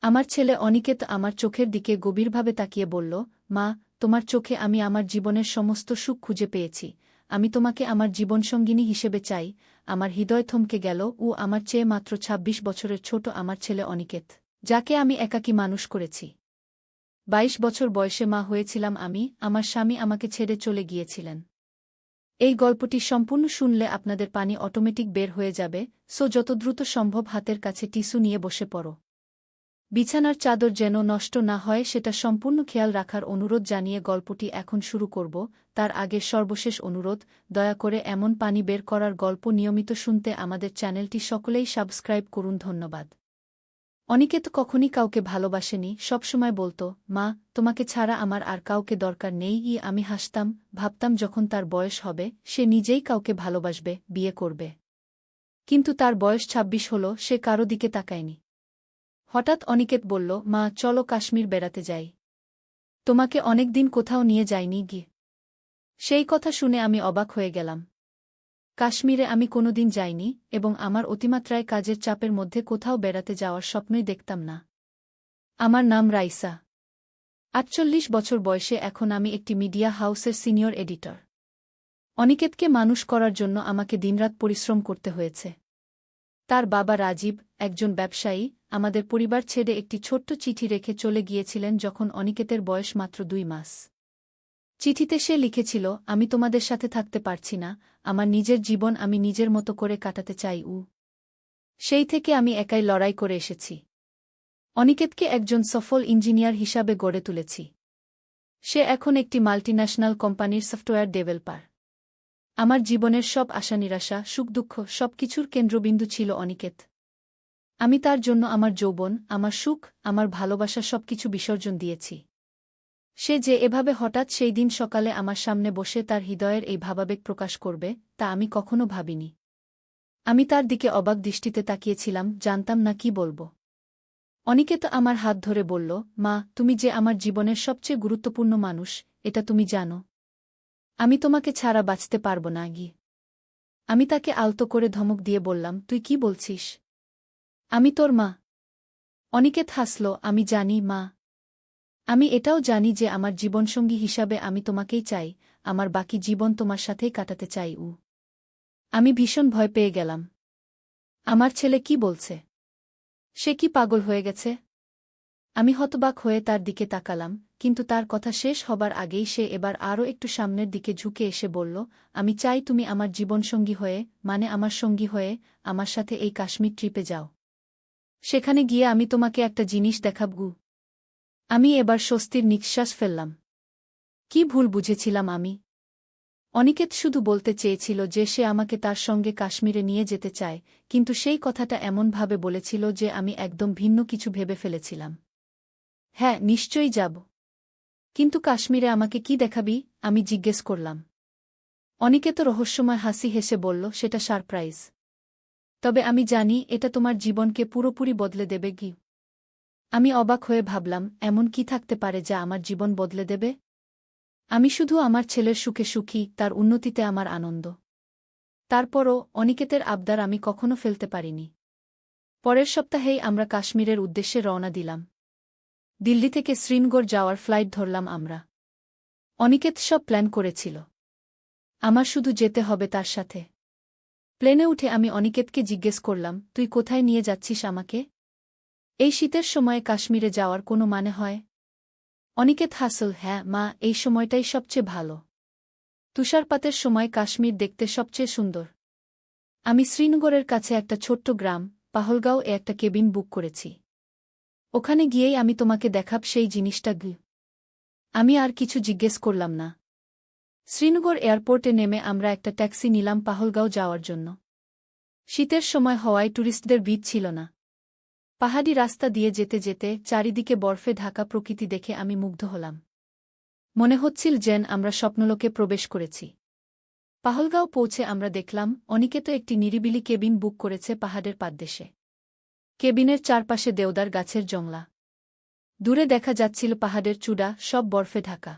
আমার ছেলে অনিকেত আমার চোখের দিকে গভীরভাবে তাকিয়ে বলল, মা, তোমার চোখে আমি আমার জীবনের সমস্ত সুখ খুঁজে পেয়েছি। আমি তোমাকে আমার জীবনসঙ্গিনী হিসেবে চাই। আমার হৃদয় থমকে গেল। আমার চেয়ে মাত্র ২৬ বছরের ছোট আমার ছেলে অনিকেত, যাকে আমি একাকী মানুষ করেছি। ২২ বছর বয়সে মা হয়েছিলাম আমি, আমার স্বামী আমাকে ছেড়ে চলে গিয়েছিলেন। এই গল্পটি সম্পূর্ণ শুনলে আপনাদের পানি অটোমেটিক বের হয়ে যাবে, সো যত দ্রুত সম্ভব হাতের কাছে টিস্যু নিয়ে বসে পড়ো। বিছানার চাদর যেন নষ্ট না হয় সেটা সম্পূর্ণ খেয়াল রাখার অনুরোধ জানিয়ে গল্পটি এখন শুরু করব। তার আগে সর্বশেষ অনুরোধ, দয়া করে এমন পানি বের করার গল্প নিয়মিত শুনতে আমাদের চ্যানেলটি সকলেই সাবস্ক্রাইব করুন। ধন্যবাদ। অনিকেত কখনই কাউকে ভালোবাসেনি, সবসময় বলতো, মা, তোমাকে ছাড়া আমার আর কাউকে দরকার নেই। আমি হাসতাম, ভাবতাম যখন তার বয়স হবে সে নিজেই কাউকে ভালোবাসবে, বিয়ে করবে। কিন্তু তার বয়স ২৬ হল, সে কারো দিকে তাকায়নি। হঠাৎ অনিকেত বলল, মা, চলো কাশ্মীর বেড়াতে যাই। তোমাকে অনেকদিন কোথাও নিয়ে যাইনি গি। সেই কথা শুনে আমি অবাক হয়ে গেলাম। কাশ্মীরে আমি কোনোদিন যাইনি এবং আমার অতিমাত্রায় কাজের চাপের মধ্যে কোথাও বেড়াতে যাওয়ার স্বপ্নই দেখতাম না। আমার নাম রাইসা। ৪৮ বছর বয়সে এখন আমি একটি মিডিয়া হাউসের সিনিয়র এডিটর। অনিকেতকে মানুষ করার জন্য আমাকে দিনরাত পরিশ্রম করতে হয়েছে। তার বাবা রাজীব, একজন ব্যবসায়ী, আমাদের পরিবার ছেড়ে একটি ছোট্ট চিঠি রেখে চলে গিয়েছিলেন যখন অনিকেতের বয়স মাত্র ২ মাস। চিঠিতে সে লিখেছিল, আমি তোমাদের সাথে থাকতে পারছি না, আমার নিজের জীবন আমি নিজের মতো করে কাটাতে চাই। সেই থেকে আমি একাই লড়াই করে এসেছি। অনিকেতকে একজন সফল ইঞ্জিনিয়ার হিসাবে গড়ে তুলেছি। সে এখন একটি মাল্টিন্যাশনাল কোম্পানির সফটওয়্যার ডেভেলপার। আমার জীবনের সব আশা নিরাশা, সুখ দুঃখ সবকিছুর কেন্দ্রবিন্দু ছিল অনিকেত। আমি তার জন্য আমার যৌবন, আমার সুখ, আমার ভালোবাসা সবকিছু বিসর্জন দিয়েছি। সে যে এভাবে হঠাৎ সেই দিন সকালে আমার সামনে বসে তার হৃদয়ের এই ভাবাবেগ প্রকাশ করবে, তা আমি কখনো ভাবিনি। আমি তার দিকে অবাক দৃষ্টিতে তাকিয়েছিলাম, জানতাম না কি বলবো। অনিকেত আমার হাত ধরে বলল, মা, তুমি যে আমার জীবনের সবচেয়ে গুরুত্বপূর্ণ মানুষ, এটা তুমি জানো। আমি তোমাকে ছাড়া বাঁচতে পারব না গি। আমি তাকে আলতো করে ধমক দিয়ে বললাম, তুই কি বলছিস? আমি তোর মা। অনিকেত হাসল, আমি জানি মা। আমি এটাও জানি যে আমার জীবনসঙ্গী হিসাবে আমি তোমাকেই চাই, আমার বাকি জীবন তোমার সাথেই কাটাতে চাই। আমি ভীষণ ভয় পেয়ে গেলাম। আমার ছেলে কি বলছে? সে কি পাগল হয়ে গেছে? আমি হতবাক হয়ে তার দিকে তাকালাম, কিন্তু তার কথা শেষ হবার আগেই সে এবার আরও একটু সামনের দিকে ঝুঁকে এসে বলল, আমি চাই তুমি আমার জীবনসঙ্গী হয়ে, মানে আমার সঙ্গী হয়ে, আমার সাথে এই কাশ্মীর ট্রিপে যাও। সেখানে গিয়ে আমি তোমাকে একটা জিনিস দেখাবো। আমি এবার স্বস্তির নিঃশ্বাস ফেললাম। কি ভুল বুঝেছিলাম আমি? অনিকেত শুধু বলতে চেয়েছিল যে সে আমাকে তার সঙ্গে কাশ্মীরে নিয়ে যেতে চায়, কিন্তু সেই কথাটা এমনভাবে বলেছিল যে আমি একদম ভিন্ন কিছু ভেবে ফেলেছিলাম। হ্যাঁ, নিশ্চয়ই যাব। কিন্তু কাশ্মীরে আমাকে কি দেখাবি? আমি জিজ্ঞেস করলাম। অনিকেত রহস্যময় হাসি হেসে বলল, সেটা সারপ্রাইজ। তবে আমি জানি এটা তোমার জীবনকে পুরোপুরি বদলে দেবে গি। আমি অবাক হয়ে ভাবলাম, এমন কি থাকতে পারে যা আমার জীবন বদলে দেবে? আমি শুধু আমার ছেলের সুখে সুখী, তার উন্নতিতে আমার আনন্দ। তারপরও অনিকেতের আবদার আমি কখনো ফেলতে পারিনি। পরের সপ্তাহেই আমরা কাশ্মীরের উদ্দেশ্যে রওনা দিলাম। দিল্লি থেকে শ্রীনগর যাওয়ার ফ্লাইট ধরলাম আমরা। অনিকেত সব প্ল্যান করেছিল। আমার শুধু যেতে হবে তার সাথে। প্লেনে উঠে আমি অনিকেতকে জিজ্ঞেস করলাম, তুই কোথায় নিয়ে যাচ্ছিস আমাকে? এই শীতের সময়ে কাশ্মীরে যাওয়ার কোনো মানে হয়? অনিকেত হাসল, হ্যাঁ মা, এই সময়টাই সবচেয়ে ভালো। তুষারপাতের সময় কাশ্মীর দেখতে সবচেয়ে সুন্দর। আমি শ্রীনগরের কাছে একটা ছোট্ট গ্রাম, পাহলগাঁও এ একটা কেবিন বুক করেছি। ওখানে গিয়েই আমি তোমাকে দেখাব সেই জিনিসটা গি। আমি আর কিছু জিজ্ঞেস করলাম না। শ্রীনগর এয়ারপোর্টে নেমে আমরা একটা ট্যাক্সি নিলাম পাহলগাঁও যাওয়ার জন্য। শীতের সময় হওয়ায় ট্যুরিস্টদের ভিড় ছিল না। পাহাড়ি রাস্তা দিয়ে যেতে যেতে চারিদিকে বরফে ঢাকা প্রকৃতি দেখে আমি মুগ্ধ হলাম। মনে হচ্ছিল যেন আমরা স্বপ্নলোকে প্রবেশ করেছি। পাহলগাঁও পৌঁছে আমরা দেখলাম অনিকেত একটি নিরিবিলি কেবিন বুক করেছে পাহাড়ের পাদদেশে। কেবিনের চারপাশে দেওদার গাছের জংলা। দূরে দেখা যাচ্ছিল পাহাড়ের চূড়া, সব বরফে ঢাকা।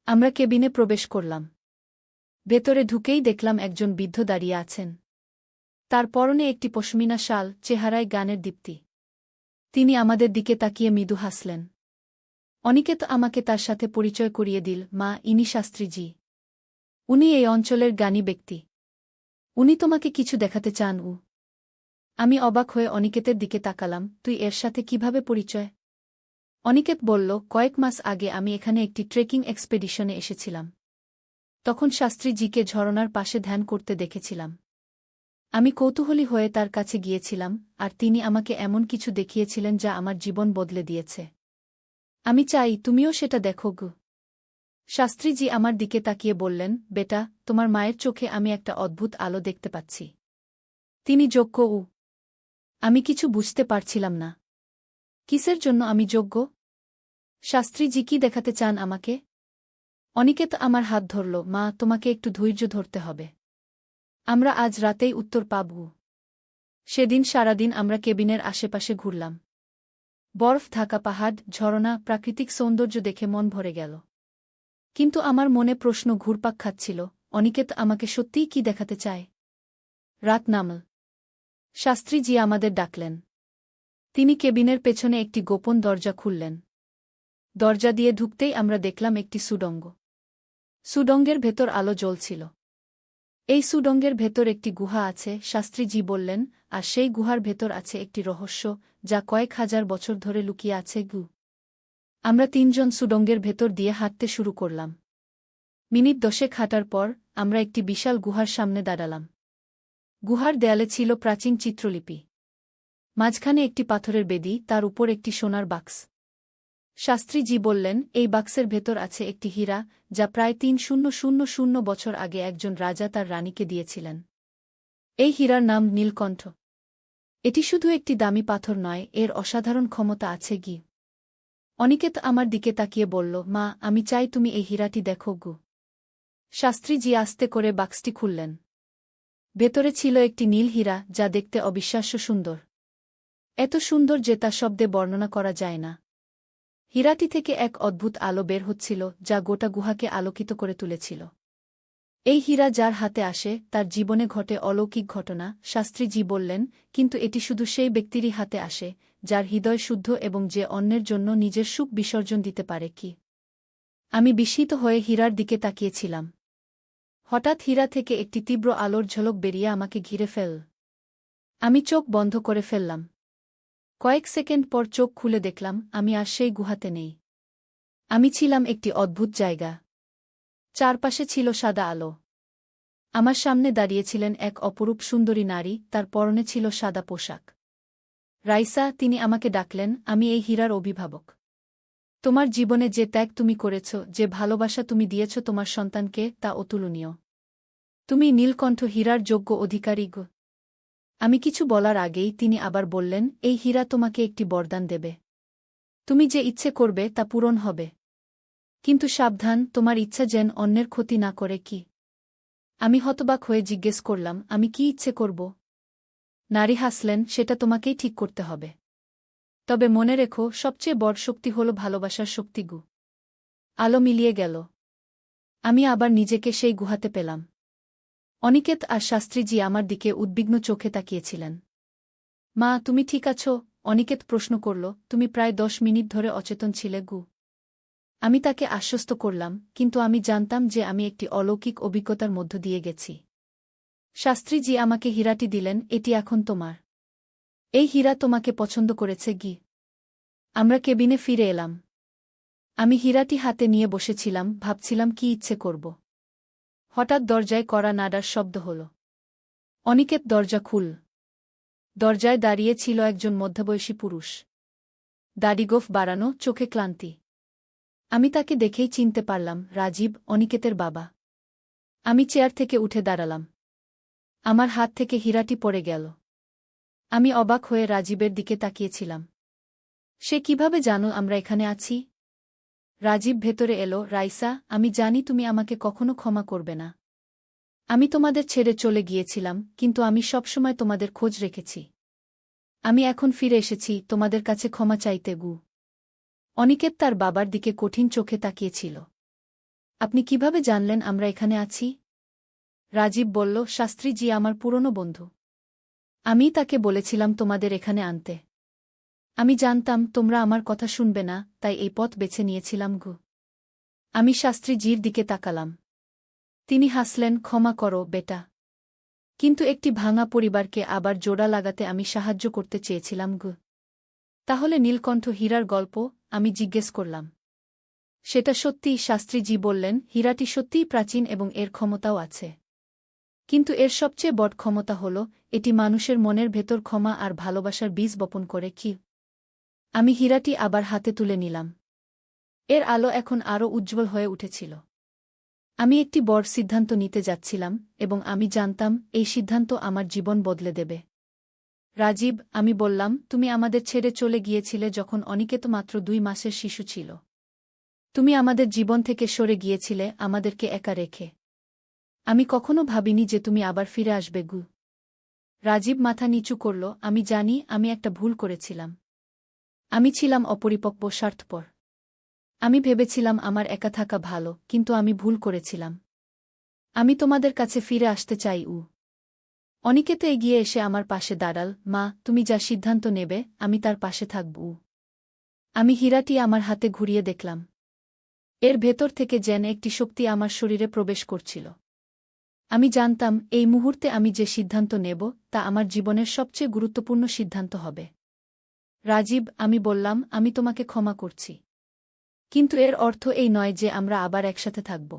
আমরা কেবিনে প্রবেশ করলাম। ভেতরে ঢুকেই দেখলাম একজন বৃদ্ধ দাঁড়িয়ে আছেন। তার পরনে একটি পশমিনা শাল, চেহারায় গানের দীপ্তি। তিনি আমাদের দিকে তাকিয়ে মৃদু হাসলেন। অনিকেত আমাকে তার সাথে পরিচয় করিয়ে দিল, মা, ইনি শাস্ত্রীজি। উনি এই অঞ্চলের জ্ঞানী ব্যক্তি। উনি তোমাকে কিছু দেখাতে চান। আমি অবাক হয়ে অনিকেতের দিকে তাকালাম, তুই এর সাথে কিভাবে পরিচয়? অনিকেত বলল, কয়েক মাস আগে আমি এখানে একটি ট্রেকিং এক্সপেডিশনে এসেছিলাম। তখন শাস্ত্রীজিকে ঝরনার পাশে ধ্যান করতে দেখেছিলাম। আমি কৌতূহলী হয়ে তার কাছে গিয়েছিলাম, আর তিনি আমাকে এমন কিছু দেখিয়েছিলেন যা আমার জীবন বদলে দিয়েছে। আমি চাই তুমিও সেটা দেখো গো। শাস্ত্রীজি আমার দিকে তাকিয়ে বললেন, বেটা, তোমার মায়ের চোখে আমি একটা অদ্ভুত আলো দেখতে পাচ্ছি। তিনি যোগ্য। আমি কিছু বুঝতে পারছিলাম না। কিসের জন্য আমি যোগ্য? শাস্ত্রীজি কি দেখাতে চান আমাকে? অনিকেত আমার হাত ধরল, মা, তোমাকে একটু ধৈর্য ধরতে হবে। আমরা আজ রাতেই উত্তর পাব। সেদিন সারাদিন আমরা কেবিনের আশেপাশে ঘুরলাম। বরফ ঢাকা পাহাড়, ঝরনা, প্রাকৃতিক সৌন্দর্য দেখে মন ভরে গেল। কিন্তু আমার মনে প্রশ্ন ঘুরপাক খাচ্ছিল, অনিকেত আমাকে সত্যিই কি দেখাতে চায়? রাত নামল। শাস্ত্রীজি আমাদের ডাকলেন। তিনি কেবিনের পেছনে একটি গোপন দরজা খুললেন। দরজা দিয়ে ঢুকতেই আমরা দেখলাম একটি সুড়ঙ্গ। সুড়ঙ্গের ভেতর আলো জ্বলছিল। এই সুড়ঙ্গের ভেতর একটি গুহা আছে, শাস্ত্রীজি বললেন, আর সেই গুহার ভেতর আছে একটি রহস্য, যা কয়েক হাজার বছর ধরে লুকিয়ে আছে। আমরা তিনজন সুড়ঙ্গের ভেতর দিয়ে হাঁটতে শুরু করলাম। মিনিট 10 হাঁটার পর আমরা একটি বিশাল গুহার সামনে দাঁড়ালাম। গুহার দেয়ালে ছিল প্রাচীন চিত্রলিপি। মাঝখানে একটি পাথরের বেদি, তার উপর একটি সোনার বাক্স। শাস্ত্রীজি বললেন, এই বাক্সের ভেতর আছে একটি হীরা, যা প্রায় ৩০০০ বছর আগে একজন রাজা তার রানীকে দিয়েছিলেন। এই হীরার নাম নীলকণ্ঠ। এটি শুধু একটি দামি পাথর নয়, এর অসাধারণ ক্ষমতা আছে। অনিকেত আমার দিকে তাকিয়ে বলল, মা, আমি চাই তুমি এই হীরাটি দেখো। শাস্ত্রীজি আস্তে করে বাক্সটি খুললেন। ভেতরে ছিল একটি নীল হীরা, যা দেখতে অবিশ্বাস্য সুন্দর। এত সুন্দর যে তা শব্দে বর্ণনা করা যায় না। হীরাটি থেকে এক অদ্ভুত আলো বের হচ্ছিল, যা গোটা গুহাকে আলোকিত করে তুলেছিল। এই হীরা যার হাতে আসে তার জীবনে ঘটে অলৌকিক ঘটনা, শাস্ত্রীজি বললেন, কিন্তু এটি শুধু সেই ব্যক্তিরই হাতে আসে, যার হৃদয় শুদ্ধ এবং যে অন্যের জন্য নিজের সুখ বিসর্জন দিতে পারে। আমি বিস্মিত হয়ে হীরার দিকে তাকিয়েছিলাম। হঠাৎ হীরা থেকে একটি তীব্র আলোর ঝলক বেরিয়ে আমাকে ঘিরে ফেল। আমি চোখ বন্ধ করে ফেললাম। কয়েক সেকেন্ড পর চোখ খুলে দেখলাম আমি আর সেই গুহাতে নেই। আমি ছিলাম একটি অদ্ভুত জায়গা। চারপাশে ছিল সাদা আলো। আমার সামনে দাঁড়িয়েছিলেন এক অপরূপ সুন্দরী নারী, তার পরনে ছিল সাদা পোশাক। রাইসা, তিনি আমাকে ডাকলেন, আমি এই হীরার অভিভাবক। তোমার জীবনে যে ত্যাগ তুমি করেছ, যে ভালোবাসা তুমি দিয়েছ তোমার সন্তানকে, তা অতুলনীয়। তুমি নীলকণ্ঠ হীরার যোগ্য অধিকারী। আমি কিছু বলার আগেই তিনি আবার বললেন, এই হীরা তোমাকে একটি বরদান দেবে। তুমি যে ইচ্ছে করবে তা পূরণ হবে। কিন্তু সাবধান, তোমার ইচ্ছা যেন অন্যের ক্ষতি না করে। আমি হতবাক হয়ে জিজ্ঞেস করলাম, আমি কি ইচ্ছে করব? নারী হাসলেন, সেটা তোমাকেই ঠিক করতে হবে। তবে মনে রেখো, সবচেয়ে বড় শক্তি হল ভালোবাসার শক্তি। আলো মিলিয়ে গেল। আমি আবার নিজেকে সেই গুহাতে পেলাম। অনিকেত আর শাস্ত্রীজি আমার দিকে উদ্বিগ্ন চোখে তাকিয়েছিলেন। মা, তুমি ঠিক আছো? অনিকেত প্রশ্ন করল, তুমি প্রায় 10 মিনিট ধরে অচেতন ছিলে। আমি তাকে আশ্বস্ত করলাম, কিন্তু আমি জানতাম যে আমি একটি অলৌকিক অভিজ্ঞতার মধ্য দিয়ে গেছি। শাস্ত্রীজি আমাকে হীরাটি দিলেন, এটি এখন তোমার। এই হীরা তোমাকে পছন্দ করেছে। আমরা কেবিনে ফিরে এলাম। আমি হীরাটি হাতে নিয়ে বসেছিলাম, ভাবছিলাম কি ইচ্ছে করব। হঠাৎ দরজায় কড়া নাড়ার শব্দ হল। অনিকেত, দরজা খুল। দরজায় দাঁড়িয়ে ছিল একজন মধ্যবয়সী পুরুষ। দাড়ি গোঁফ বাড়ানো, চোখে ক্লান্তি। আমি তাকে দেখেই চিনতে পারলাম, রাজীব, অনিকেতের বাবা। আমি চেয়ার থেকে উঠে দাঁড়ালাম। আমার হাত থেকে হীরাটি পড়ে গেল। আমি অবাক হয়ে রাজীবের দিকে তাকিয়েছিলাম। সে কিভাবে জানো আমরা এখানে আছি? রাজীব ভেতরে এলো, রাইসা, আমি জানি তুমি আমাকে কখনো ক্ষমা করবে না। আমি তোমাদের ছেড়ে চলে গিয়েছিলাম, কিন্তু আমি সবসময় তোমাদের খোঁজ রেখেছি। আমি এখন ফিরে এসেছি তোমাদের কাছে ক্ষমা চাইতে। অনিকেত তার বাবার দিকে কঠিন চোখে তাকিয়েছিল। আপনি কিভাবে জানলেন আমরা এখানে আছি? রাজীব বলল, শাস্ত্রীজি আমার পুরনো বন্ধু। আমি তাকে বলেছিলাম তোমাদের এখানে আনতে। আমি জানতাম তোমরা আমার কথা শুনবে না, তাই এই পথ বেছে নিয়েছিলাম গু। আমি শাস্ত্রীজির দিকে তাকালাম। তিনি হাসলেন, ক্ষমা করো বেটা। কিন্তু একটি ভাঙা পরিবারকে আবার জোড়া লাগাতে আমি সাহায্য করতে চেয়েছিলাম গু। তাহলে নীলকণ্ঠ হীরার গল্প? আমি জিজ্ঞেস করলাম। সেটা সত্যিই, শাস্ত্রীজি বললেন, হীরাটি সত্যিই প্রাচীন এবং এর ক্ষমতাও আছে। কিন্তু এর সবচেয়ে বড় ক্ষমতা হল, এটি মানুষের মনের ভেতর ক্ষমা আর ভালোবাসার বীজ বপন করে। কি? আমি হীরাটি আবার হাতে তুলে নিলাম। এর আলো এখন আরও উজ্জ্বল হয়ে উঠেছিল। আমি একটি বড় সিদ্ধান্ত নিতে যাচ্ছিলাম, এবং আমি জানতাম এই সিদ্ধান্ত আমার জীবন বদলে দেবে। রাজীব, আমি বললাম, তুমি আমাদের ছেড়ে চলে গিয়েছিলে যখন অনিকেত মাত্র 2 মাসের শিশু ছিল। তুমি আমাদের জীবন থেকে সরে গিয়েছিলে, আমাদেরকে একা রেখে। আমি কখনো ভাবিনি যে তুমি আবার ফিরে আসবে গু। রাজীব মাথা নিচু করল। আমি জানি আমি একটা ভুল করেছিলাম। আমি ছিলাম অপরিপক্ব, স্বার্থপর। আমি ভেবেছিলাম আমার একা থাকা ভালো, কিন্তু আমি ভুল করেছিলাম। আমি তোমাদের কাছে ফিরে আসতে চাই। অনিকেত এগিয়ে এসে আমার পাশে দাঁড়াল। মা, তুমি যা সিদ্ধান্ত নেবে আমি তার পাশে থাকব। আমি হীরাটি আমার হাতে ঘুরিয়ে দেখলাম। এর ভেতর থেকে যেন একটি শক্তি আমার শরীরে প্রবেশ করছিল। আমি জানতাম এই মুহূর্তে আমি যে সিদ্ধান্ত নেব তা আমার জীবনের সবচেয়ে গুরুত্বপূর্ণ সিদ্ধান্ত হবে। রাজীব, আমি বললাম, আমি তোমাকে ক্ষমা করছি। কিন্তু এর অর্থ এই নয় যে আমরা আবার একসাথে থাকব।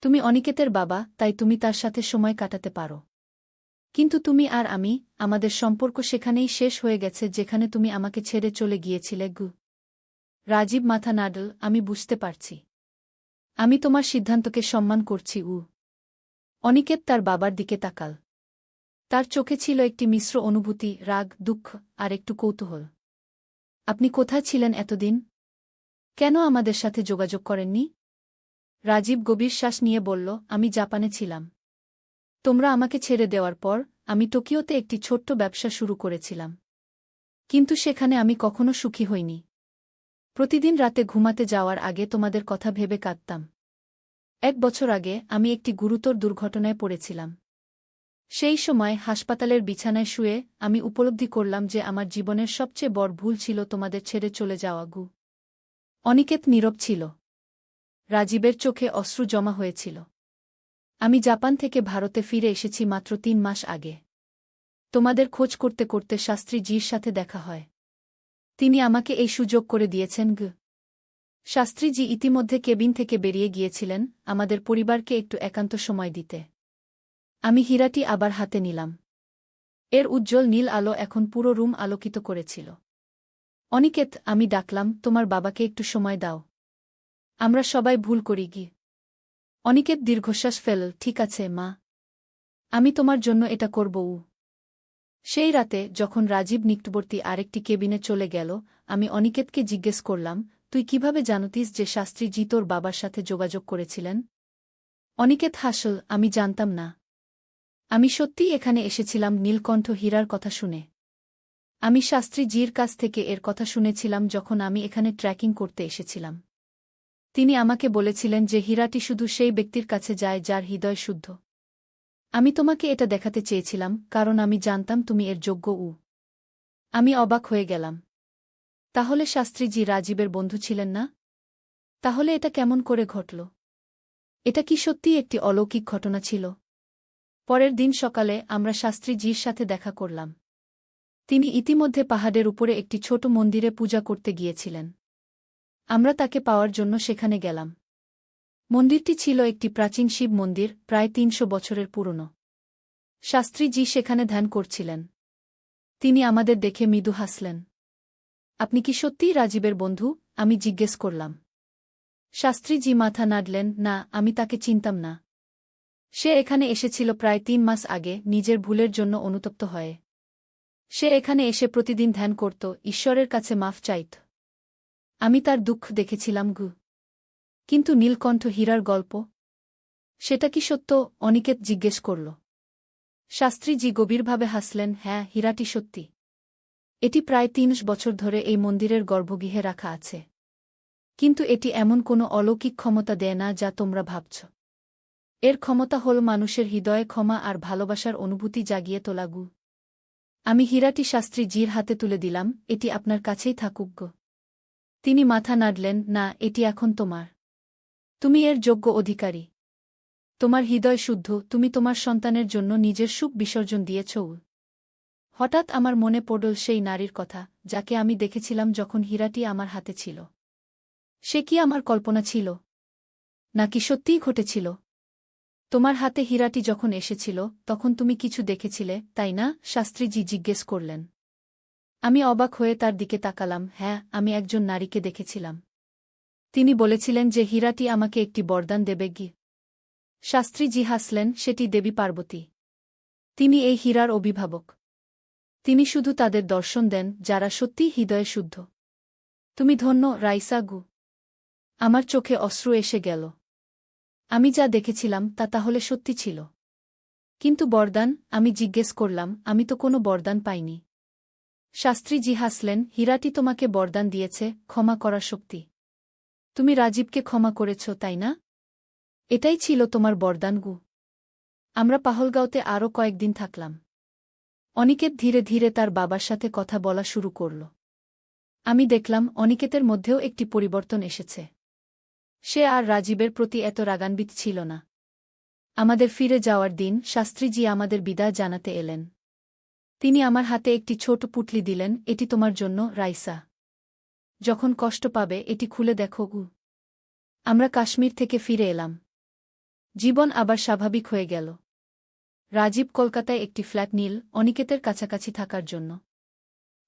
তুমি অনিকেতের বাবা, তাই তুমি তার সাথে সময় কাটাতে পারো। কিন্তু তুমি আর আমি, আমাদের সম্পর্ক সেখানেই শেষ হয়ে গেছে যেখানে তুমি আমাকে ছেড়ে চলে গিয়েছিলে গু। রাজীব মাথা নাড়ল। আমি বুঝতে পারছি। আমি তোমার সিদ্ধান্তকে সম্মান করছি। অনিকেত তার বাবার দিকে তাকাল। তার চোখে ছিল একটি মিশ্র অনুভূতি, রাগ, দুঃখ আর একটু কৌতূহল। আপনি কোথায় ছিলেন এতদিন? কেন আমাদের সাথে যোগাযোগ করেননি? রাজীব গভীর শ্বাস নিয়ে বলল, আমি জাপানে ছিলাম। তোমরা আমাকে ছেড়ে দেওয়ার পর আমি টোকিওতে একটি ছোট্ট ব্যবসা শুরু করেছিলাম। কিন্তু সেখানে আমি কখনো সুখী হইনি। প্রতিদিন রাতে ঘুমাতে যাওয়ার আগে তোমাদের কথা ভেবে কাঁদতাম। 1 বছর আগে আমি একটি গুরুতর দুর্ঘটনায় পড়েছিলাম। সেই সময় হাসপাতালের বিছানায় শুয়ে আমি উপলব্ধি করলাম যে আমার জীবনের সবচেয়ে বড় ভুল ছিল তোমাদের ছেড়ে চলে যাওয়া গু। অনিকেত নীরব ছিল। রাজীবের চোখে অশ্রু জমা হয়েছিল। আমি জাপান থেকে ভারতে ফিরে এসেছি মাত্র 3 মাস আগে। তোমাদের খোঁজ করতে করতে শাস্ত্রীজির সাথে দেখা হয়। তিনি আমাকে এই সুযোগ করে দিয়েছেন গু। শাস্ত্রীজি ইতিমধ্যে কেবিন থেকে বেরিয়ে গিয়েছিলেন আমাদের পরিবারকে একটু একান্ত সময় দিতে। আমি হীরাটি আবার হাতে নিলাম। এর উজ্জ্বল নীল আলো এখন পুরো রুম আলোকিত করেছিল। অনিকেত, আমি ডাকলাম, তোমার বাবাকে একটু সময় দাও। আমরা সবাই ভুল করি গি। অনিকেত দীর্ঘশ্বাস ফেলল। ঠিক আছে মা, আমি তোমার জন্য এটা করব। সেই রাতে যখন রাজীব নিকটবর্তী আরেকটি কেবিনে চলে গেল, আমি অনিকেতকে জিজ্ঞেস করলাম, তুই কিভাবে জানতিস যে শাস্ত্রীজি তোর বাবার সাথে যোগাযোগ করেছিলেন? অনিকেত হাসল। আমি জানতাম না। আমি সত্যিই এখানে এসেছিলাম নীলকণ্ঠ হীরার কথা শুনে। আমি শাস্ত্রীজির কাছ থেকে এর কথা শুনেছিলাম যখন আমি এখানে ট্র্যাকিং করতে এসেছিলাম। তিনি আমাকে বলেছিলেন যে হীরাটি শুধু সেই ব্যক্তির কাছে যায় যার হৃদয় শুদ্ধ। আমি তোমাকে এটা দেখাতে চেয়েছিলাম কারণ আমি জানতাম তুমি এর যোগ্য। আমি অবাক হয়ে গেলাম। তাহলে শাস্ত্রীজি রাজীবের বন্ধু ছিলেন না? তাহলে এটা কেমন করে ঘটল? এটা কি সত্যিই একটি অলৌকিক ঘটনা ছিল? পরের দিন সকালে আমরা শাস্ত্রীজির সাথে দেখা করলাম। তিনি ইতিমধ্যে পাহাড়ের উপরে একটি ছোট মন্দিরে পূজা করতে গিয়েছিলেন। আমরা তাকে পাওয়ার জন্য সেখানে গেলাম। মন্দিরটি ছিল একটি প্রাচীন শিব মন্দির, প্রায় 300 বছরের পুরনো। শাস্ত্রীজি সেখানে ধ্যান করছিলেন। তিনি আমাদের দেখে মৃদু হাসলেন। আপনি কি সত্যিই রাজীবের বন্ধু? আমি জিজ্ঞেস করলাম। শাস্ত্রীজি মাথা নাড়লেন। না, আমি তাকে চিনতাম না। সে এখানে এসেছিল প্রায় 3 মাস আগে, নিজের ভুলের জন্য অনুতপ্ত হয়ে। সে এখানে এসে প্রতিদিন ধ্যান করত, ঈশ্বরের কাছে মাফ চাইত। আমি তার দুঃখ দেখেছিলাম গু। কিন্তু নীলকণ্ঠ হীরার গল্প, সেটা কি সত্য? অনিকেত জিজ্ঞেস করল। শাস্ত্রীজি গভীরভাবে হাসলেন। হ্যাঁ, হীরাটি সত্যি। এটি প্রায় 3 বছর ধরে এই মন্দিরের গর্ভগৃহে রাখা আছে। কিন্তু এটি এমন কোনো অলৌকিক ক্ষমতা দেয় না যা তোমরা ভাবছ। এর ক্ষমতা হল মানুষের হৃদয়ে ক্ষমা আর ভালোবাসার অনুভূতি জাগিয়ে তোলা গু। আমি হীরাটি শাস্ত্রী জির হাতে তুলে দিলাম, এটি আপনার কাছেই থাকুক গো। তিনি মাথা নাড়লেন, না, এটি এখন তোমার। তুমি এর যোগ্য অধিকারী। তোমার হৃদয় শুদ্ধ, তুমি তোমার সন্তানের জন্য নিজের সুখ বিসর্জন দিয়েছ। হঠাৎ আমার মনে পড়ল সেই নারীর কথা, যাকে আমি দেখেছিলাম যখন হীরাটি আমার হাতে ছিল। সে কি আমার কল্পনা ছিল, নাকি সত্যিই ঘটেছিল? তোমার হাতে হীরাটি যখন এসেছিল, তখন তুমি কিছু দেখেছিলে, তাই না? শাস্ত্রীজি জিজ্ঞেস করলেন। আমি অবাক হয়ে তার দিকে তাকালাম। হ্যাঁ, আমি একজন নারীকে দেখেছিলাম। তিনি বলেছিলেন যে হীরাটি আমাকে একটি বরদান দেবে গি। শাস্ত্রীজি হাসলেন, সেটি দেবী পার্বতী। তিনি এই হীরার অভিভাবক। তিনি শুধু তাদের দর্শন দেন যারা সত্যিই হৃদয়ে শুদ্ধ। তুমি ধন্য, রাইসা গু। আমার চোখে অশ্রু এসে গেল। আমি যা দেখেছিলাম তা তাহলে সত্যি ছিল। কিন্তু বরদান? আমি জিজ্ঞেস করলাম। আমি তো কোনো বরদান পাইনি। শাস্ত্রীজি হাসলেন, হীরাটি তোমাকে বরদান দিয়েছে, ক্ষমা করার শক্তি। তুমি রাজীবকে ক্ষমা করেছ, তাই না? এটাই ছিল তোমার বরদান গু। আমরা পাহলগাঁওতে আরও কয়েকদিন থাকলাম। অনিকেত ধীরে ধীরে তার বাবার সাথে কথা বলা শুরু করল। আমি দেখলাম অনিকেতের মধ্যেও একটি পরিবর্তন এসেছে। সে আর রাজীবের প্রতি এত রাগান্বিত ছিল না। আমাদের ফিরে যাওয়ার দিন শাস্ত্রীজি আমাদের বিদায় জানাতে এলেন। তিনি আমার হাতে একটি ছোট পুটলি দিলেন, এটি তোমার জন্য, রাইসা। যখন কষ্ট পাবে এটি খুলে দেখো গু। আমরা কাশ্মীর থেকে ফিরে এলাম। জীবন আবার স্বাভাবিক হয়ে গেল। রাজীব কলকাতায় একটি ফ্ল্যাট নিল অনিকেতের কাছাকাছি থাকার জন্য।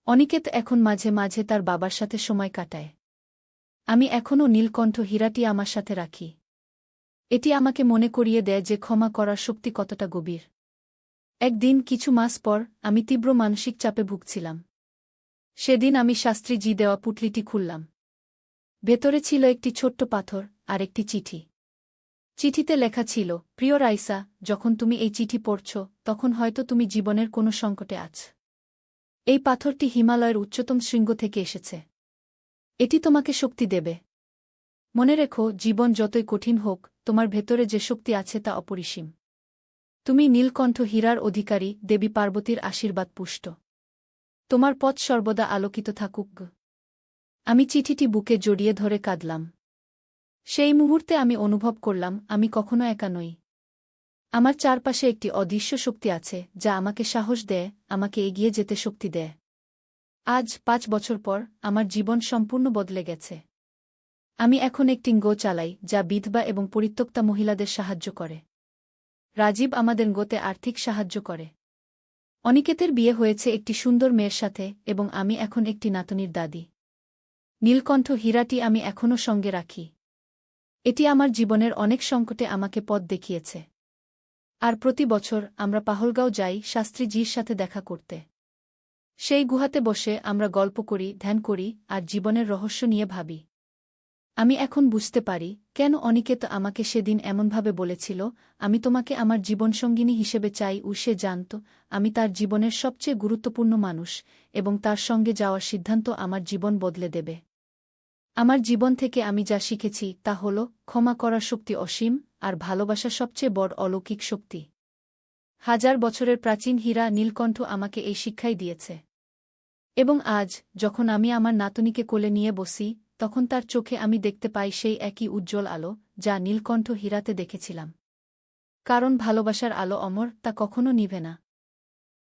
অনিকেত এখন মাঝে মাঝে তার বাবার সাথে সময় কাটায়। আমি এখনও নীলকণ্ঠ হীরাটি আমার সাথে রাখি। এটি আমাকে মনে করিয়ে দেয় যে ক্ষমা করার শক্তি কতটা গভীর। একদিন কিছু মাস পর আমি তীব্র মানসিক চাপে ভুগছিলাম। সেদিন আমি শাস্ত্রীজি দেওয়া পুটলিটি খুললাম। ভেতরে ছিল একটি ছোট্ট পাথর আর একটি চিঠি। চিঠিতে লেখা ছিল, প্রিয় রাইসা, যখন তুমি এই চিঠি পড়ছ, তখন হয়তো তুমি জীবনের কোনো সংকটে আছ। এই পাথরটি হিমালয়ের উচ্চতম শৃঙ্গ থেকে এসেছে। এটি তোমাকে শক্তি দেবে। মনে রেখো, জীবন যতই কঠিন হোক, তোমার ভেতরে যে শক্তি আছে তা অপরিসীম। তুমি নীলকণ্ঠ হীরার অধিকারী, দেবী পার্বতীর আশীর্বাদ পুষ্ট। তোমার পথ সর্বদা আলোকিত থাকুক। আমি চিঠিটি বুকে জড়িয়ে ধরে কাঁদলাম। সেই মুহূর্তে আমি অনুভব করলাম আমি কখনো একা নই। আমার চারপাশে একটি অদৃশ্য শক্তি আছে যা আমাকে সাহস দেয়, আমাকে এগিয়ে যেতে শক্তি দেয়। আজ ৫ বছর পর আমার জীবন সম্পূর্ণ বদলে গেছে। আমি এখন একটি গো চালাই যা বিধবা এবং পরিত্যক্তা মহিলাদের সাহায্য করে। রাজীব আমাদের গোতে আর্থিক সাহায্য করে। অনিকেতের বিয়ে হয়েছে একটি সুন্দর মেয়ের সাথে এবং আমি এখন একটি নাতনির দাদি। নীলকণ্ঠ হীরাটি আমি এখনও সঙ্গে রাখি। এটি আমার জীবনের অনেক সংকটে আমাকে পথ দেখিয়েছে। আর প্রতি বছর আমরা পাহলগাঁও যাই শাস্ত্রীজির সাথে দেখা করতে। সেই গুহাতে বসে আমরা গল্প করি, ধ্যান করি আর জীবনের রহস্য নিয়ে ভাবি। আমি এখন বুঝতে পারি কেন অনিকেত আমাকে সেদিন এমনভাবে বলেছিল, আমি তোমাকে আমার জীবনসঙ্গিনী হিসেবে চাই। সে জানত আমি তার জীবনের সবচেয়ে গুরুত্বপূর্ণ মানুষ এবং তার সঙ্গে যাওয়ার সিদ্ধান্ত আমার জীবন বদলে দেবে। আমার জীবন থেকে আমি যা শিখেছি তা হল, ক্ষমা করার শক্তি অসীম, আর ভালোবাসা সবচেয়ে বড় অলৌকিক শক্তি। হাজার বছরের প্রাচীন হীরা নীলকণ্ঠ আমাকে এই শিক্ষাই দিয়েছে। এবং আজ যখন আমি আমার নাতনিকে কোলে নিয়ে বসি, তখন তার চোখে আমি দেখতে পাই সেই একই উজ্জ্বল আলো যা নীলকণ্ঠ হীরাতে দেখেছিলাম। কারণ ভালোবাসার আলো অমর, তা কখনো নিভে না।